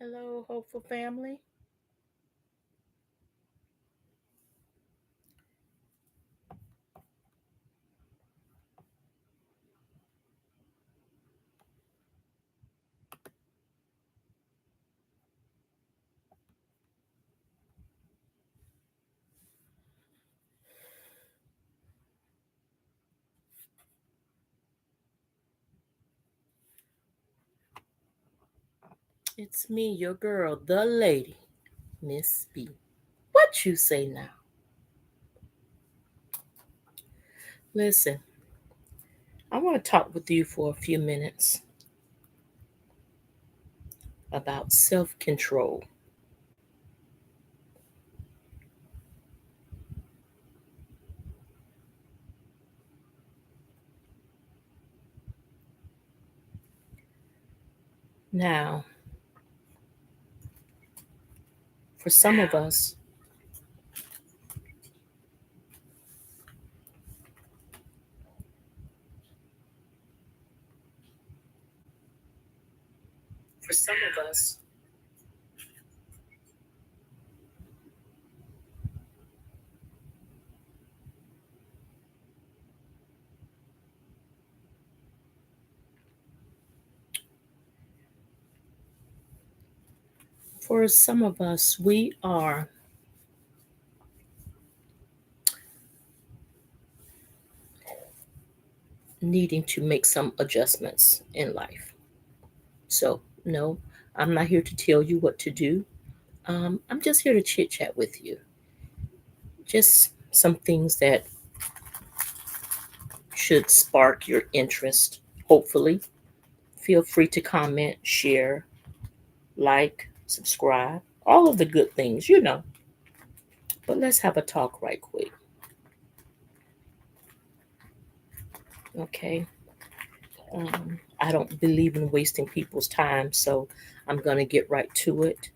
Hello, hopeful family. It's me, your girl, the lady, Miss B. What you say now? Listen, I want to talk with you for a few minutes about self control. Now, for some of us, for some of us, we are needing to make some adjustments in life. So, no, I'm not here to tell you what to do. I'm just here to chit chat with you. Just some things that should spark your interest, hopefully. Feel free to comment, share, like, subscribe, all of the good things. But let's have a talk right quick, okay? I don't believe in wasting people's time, so I'm going to get right to it.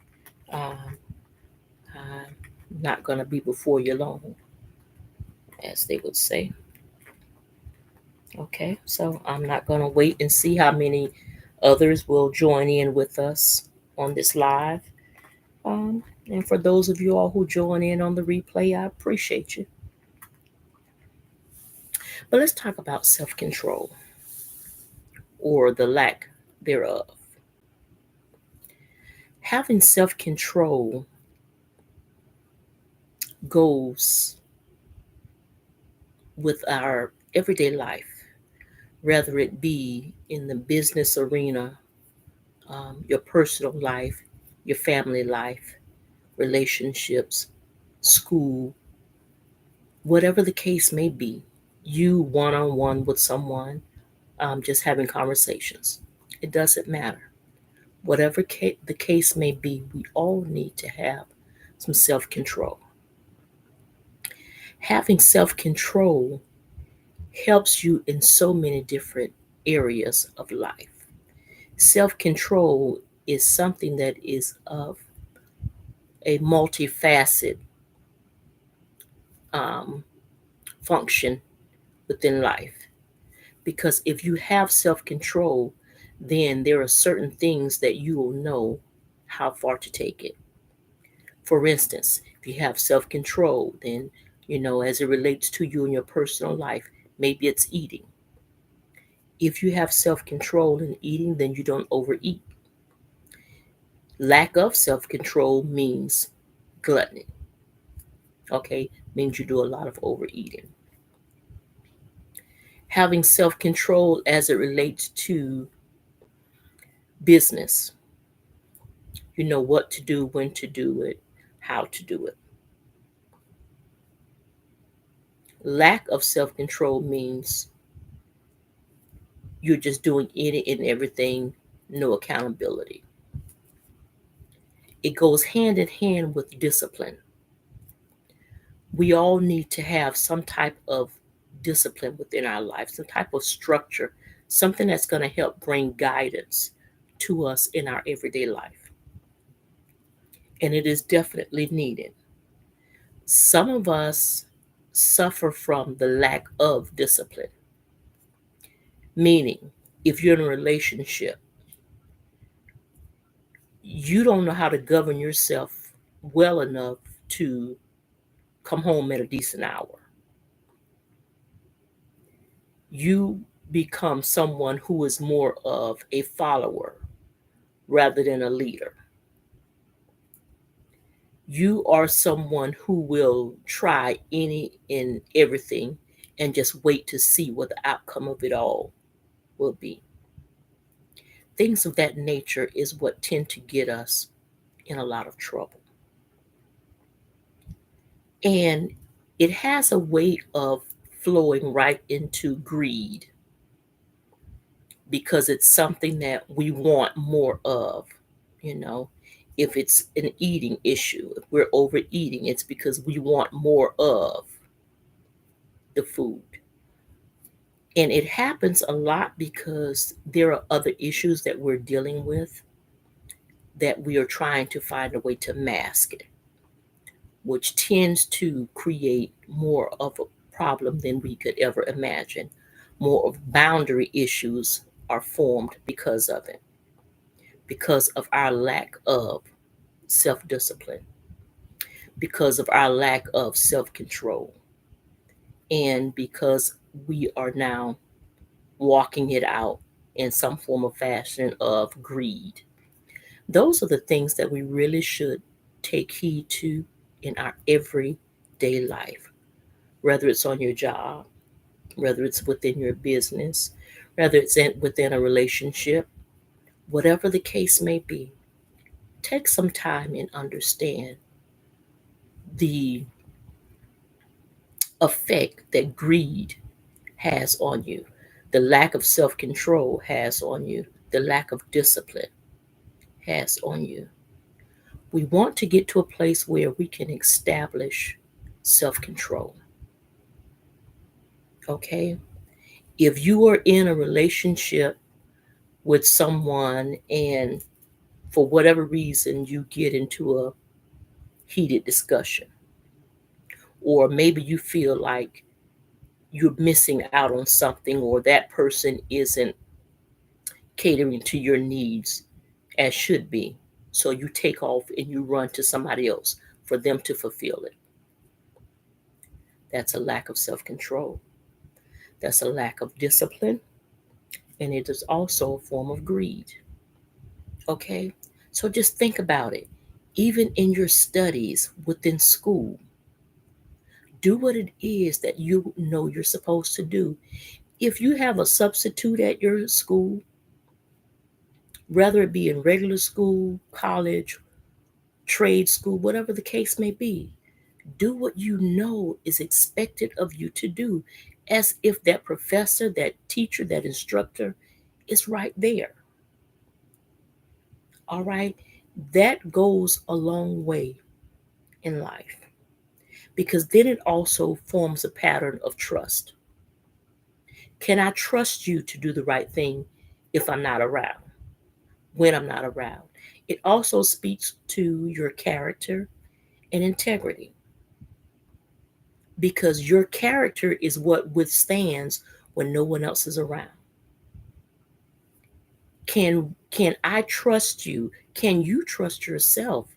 Um, I'm not going to be before you long, as they would say. Okay, so I'm not going to wait and see how many others will join in with us on this live. And for those of you all who join in on the replay, I appreciate you. But let's talk about self control or the lack thereof. Having self control goes with our everyday life, whether it be in the business arena, your personal life, your family life, relationships, school, whatever the case may be, you one on one with someone, just having conversations. It doesn't matter. Whatever the case may be, we all need to have some self control. Having self control helps you in so many different areas of life. Self control is something that is of a multifaceted um, function within life. Because if you have self control, then there are certain things that you will know how far to take it. For instance, if you have self control, then, as it relates to you in your personal life, maybe it's eating. If you have self control in eating, then you don't overeat. Lack of self control means gluttony, okay? Means you do a lot of overeating. Having self control as it relates to business, you know what to do, when to do it, how to do it. Lack of self control means you're just doing any and everything, no accountability. It goes hand in hand with discipline. We all need to have some type of discipline within our life, some type of structure, something that's going to help bring guidance to us in our everyday life. And it is definitely needed. Some of us suffer from the lack of discipline, meaning, if you're in a relationship, you don't know how to govern yourself well enough to come home at a decent hour. You become someone who is more of a follower rather than a leader. You are someone who will try any and everything and just wait to see what the outcome of it all will be. Things of that nature is what tend to get us in a lot of trouble. And it has a way of flowing right into greed because it's something that we want more of, you know. If it's an eating issue, if we're overeating, it's because we want more of the food. And it happens a lot because there are other issues that we're dealing with that we are trying to find a way to mask it, which tends to create more of a problem than we could ever imagine. More of boundary issues are formed because of it, because of our lack of self discipline, because of our lack of self control, and because we are now walking it out in some form of fashion of greed. Those are the things that we really should take heed to in our everyday life, whether it's on your job, whether it's within your business, whether it's within a relationship, whatever the case may be. Take some time and understand the effect that greed has on you, the lack of self control has on you, the lack of discipline has on you. We want to get to a place where we can establish self control. Okay? If you are in a relationship with someone and for whatever reason you get into a heated discussion, or maybe you feel like you're missing out on something, or that person isn't catering to your needs as should be. So you take off and you run to somebody else for them to fulfill it. That's a lack of self control. That's a lack of discipline. And it is also a form of greed. Okay? So just think about it. Even in your studies within school, do what it is that you know you're supposed to do. If you have a substitute at your school, whether it be in regular school, college, trade school, whatever the case may be, do what you know is expected of you to do as if that professor, that teacher, that instructor is right there. All right? That goes a long way in life because then it also forms a pattern of trust. Can I trust you to do the right thing if I'm not around? When I'm not around? It also speaks to your character and integrity because your character is what withstands when no one else is around. Can I trust you? Can you trust yourself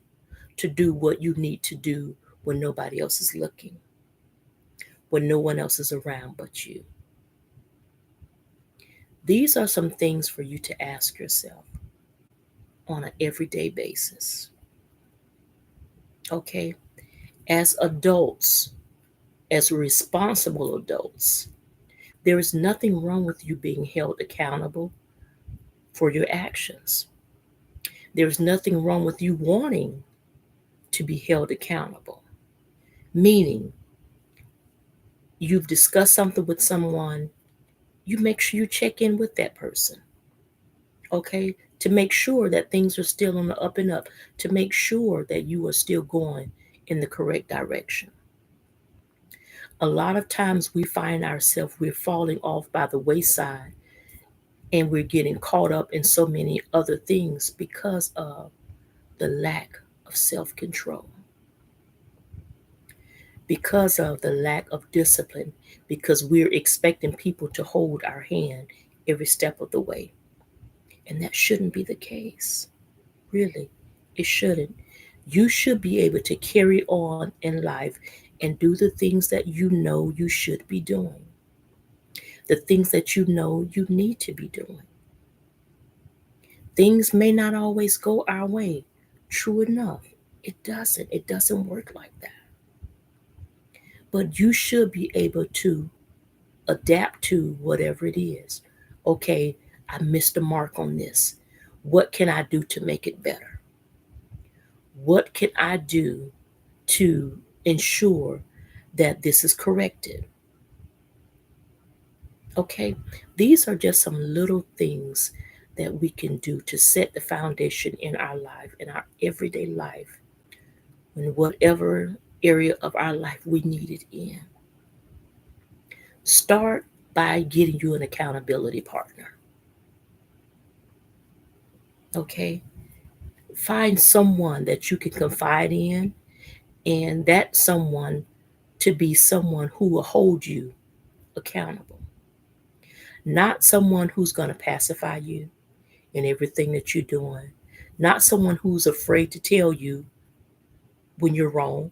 to do what you need to do when nobody else is looking, when no one else is around but you? These are some things for you to ask yourself on an everyday basis. Okay? As adults, as responsible adults, there is nothing wrong with you being held accountable for your actions. There's nothing wrong with you wanting to be held accountable. Meaning, you've discussed something with someone, you make sure you check in with that person, okay? To make sure that things are still on the up and up, to make sure that you are still going in the correct direction. A lot of times we find ourselves, we're falling off by the wayside and we're getting caught up in so many other things because of the lack of self control, because of the lack of discipline, because we're expecting people to hold our hand every step of the way. And that shouldn't be the case, really. It shouldn't. You should be able to carry on in life and do the things that you know you should be doing, the things that you know you need to be doing. Things may not always go our way. True enough, it doesn't. It doesn't work like that. But you should be able to adapt to whatever it is. Okay, I missed the mark on this. What can I do to make it better? What can I do to ensure that this is corrected? Okay, these are just some little things that we can do to set the foundation in our life, in our everyday life, in whatever area of our life we need it in. Start by getting you an accountability partner. Okay, find someone that you can confide in, and that someone to be someone who will hold you accountable, not someone who's going to pacify you in everything that you're doing, not someone who's afraid to tell you when you're wrong,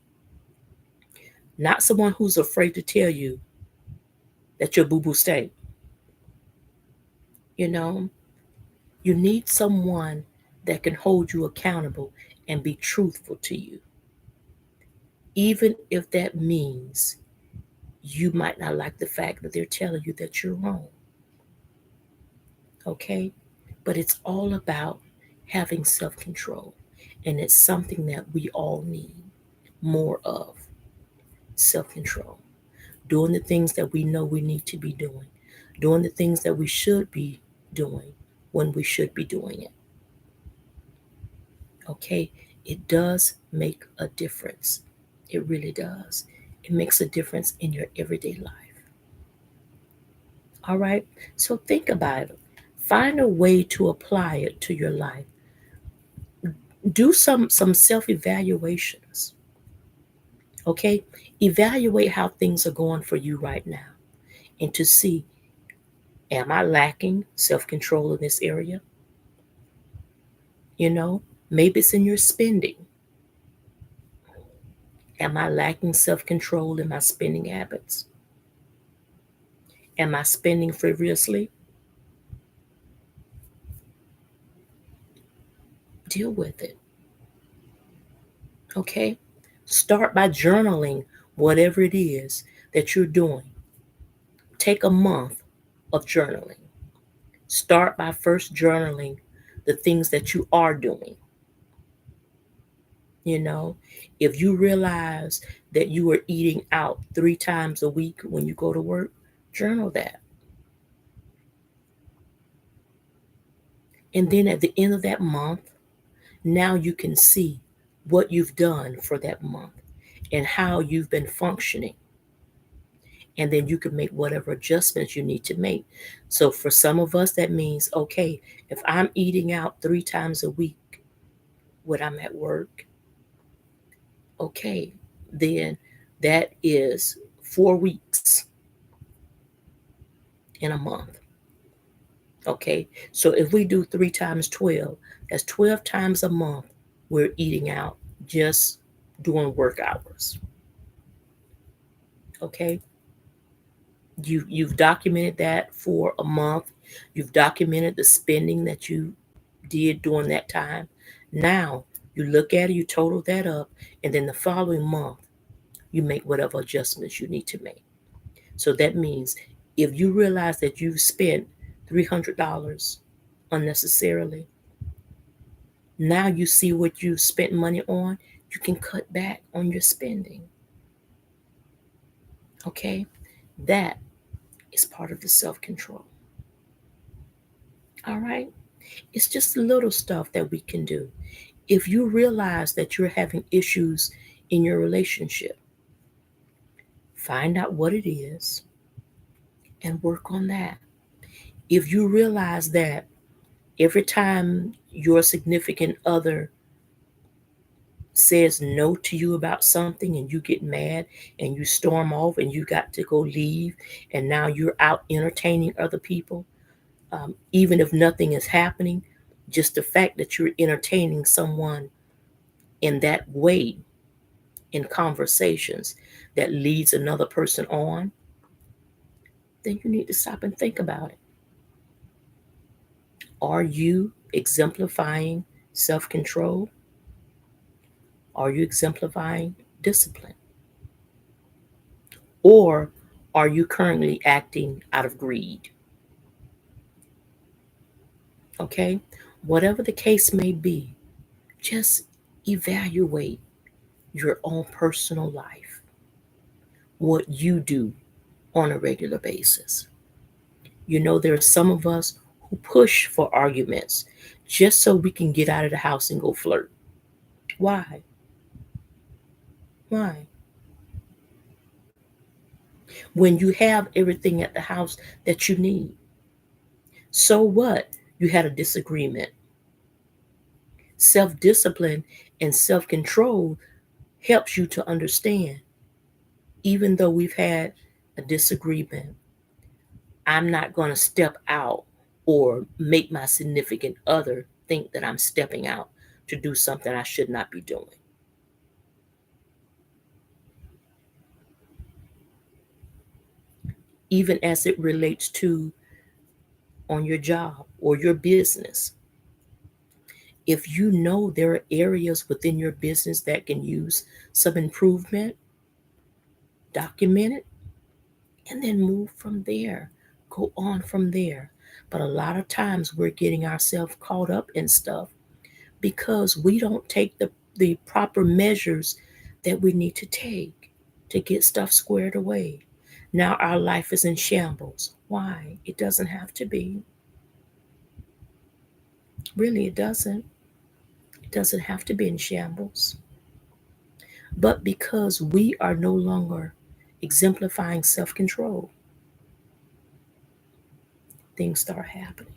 not someone who's afraid to tell you that your boo boo stank. You know, you need someone that can hold you accountable and be truthful to you, even if that means you might not like the fact that they're telling you that you're wrong. Okay? But it's all about having self control. And it's something that we all need more of, self control. Doing the things that we know we need to be doing the things that we should be doing when we should be doing it. Okay? It does make a difference. It really does. It makes a difference in your everyday life. All right? So think about it. Find a way to apply it to your life. Do some self-evaluations. Okay? Evaluate how things are going for you right now and to see, am I lacking self-control in this area? You know, maybe it's in your spending. Am I lacking self-control in my spending habits? Am I spending frivolously? Deal with it. Okay? Start by journaling whatever it is that you're doing. Take a month of journaling. Start by first journaling the things that you are doing. You know, if you realize that you are eating out 3 times a week when you go to work, journal that. And then at the end of that month, now you can see what you've done for that month and how you've been functioning. And then you can make whatever adjustments you need to make. So for some of us, that means, okay, if I'm eating out 3 times a week when I'm at work, okay, then that is 4 weeks in a month. Okay, so if we do 3 times 12, that's 12 times a month we're eating out just during work hours. Okay, you've documented that for a month. You've documented the spending that you did during that time. Now you look at it, you total that up, and then the following month you make whatever adjustments you need to make. So that means if you realize that you've spent $300 unnecessarily, now you see what you spent money on, you can cut back on your spending. Okay? That is part of the self control. All right? It's just little stuff that we can do. If you realize that you're having issues in your relationship, find out what it is and work on that. If you realize that every time your significant other says no to you about something and you get mad and you storm off and you got to go leave and now you're out entertaining other people, even if nothing is happening, just the fact that you're entertaining someone in that way in conversations that leads another person on, then you need to stop and think about it. Are you exemplifying self control? Are you exemplifying discipline? Or are you currently acting out of greed? Okay? Whatever the case may be, just evaluate your own personal life, what you do on a regular basis. You know, there are some of us who push for arguments just so we can get out of the house and go flirt. Why? Why? When you have everything at the house that you need. So what? You had a disagreement. Self discipline and self control helps you to understand, even though we've had a disagreement, I'm not going to step out or make my significant other think that I'm stepping out to do something I should not be doing. Even as it relates to on your job or your business. If you know there are areas within your business that can use some improvement, document it and then move from there. Go on from there. But a lot of times we're getting ourselves caught up in stuff because we don't take the proper measures that we need to take to get stuff squared away. Now our life is in shambles. Why? It doesn't have to be. Really, it doesn't. It doesn't have to be in shambles. But because we are no longer exemplifying self control, things start happening.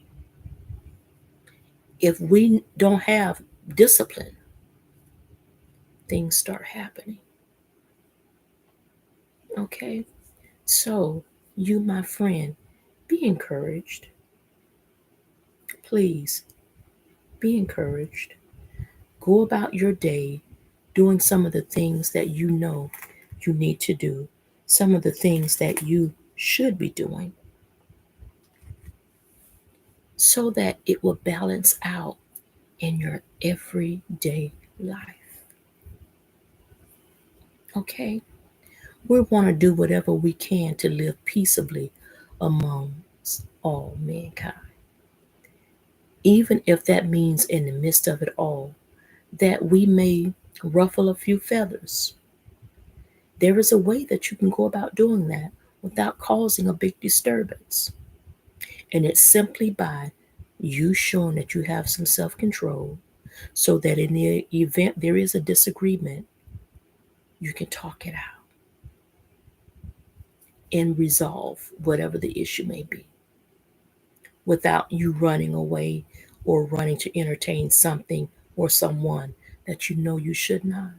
If we don't have discipline, things start happening. Okay? So, you, my friend, be encouraged. Please be encouraged. Go about your day doing some of the things that you know you need to do, some of the things that you should be doing, so that it will balance out in your everyday life. Okay? We want to do whatever we can to live peaceably amongst all mankind. Even if that means in the midst of it all, that we may ruffle a few feathers. There is a way that you can go about doing that without causing a big disturbance. And it's simply by you showing that you have some self control so that in the event there is a disagreement, you can talk it out and resolve whatever the issue may be without you running away or running to entertain something or someone that you know you should not.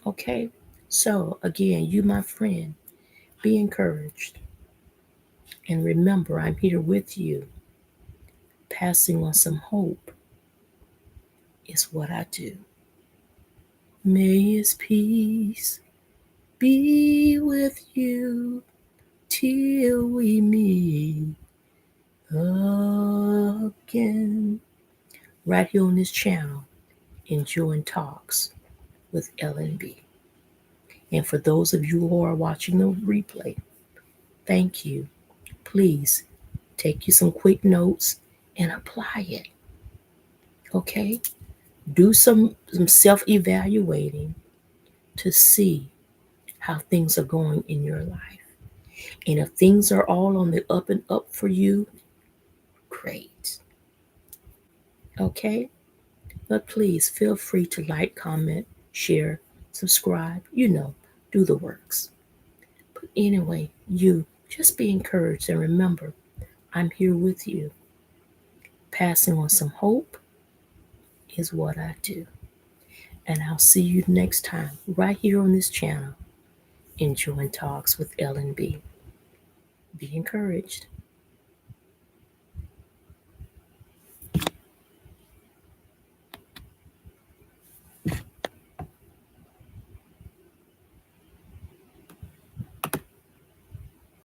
Okay? So, again, you, my friend, be encouraged. And remember, I'm here with you. Passing on some hope is what I do. May His peace be with you till we meet again. Right here on this channel, Enjoying Talks with Ellen B. And for those of you who are watching the replay, thank you. Please take you some quick notes and apply it. Okay? Do some self evaluating to see how things are going in your life. And if things are all on the up and up for you, great. Okay? But please feel free to like, comment, share, subscribe, do the works. But anyway, you just be encouraged and remember, I'm here with you. Passing on some hope is what I do. And I'll see you next time right here on this channel, Enjoying Talks with Ellen B. Be encouraged.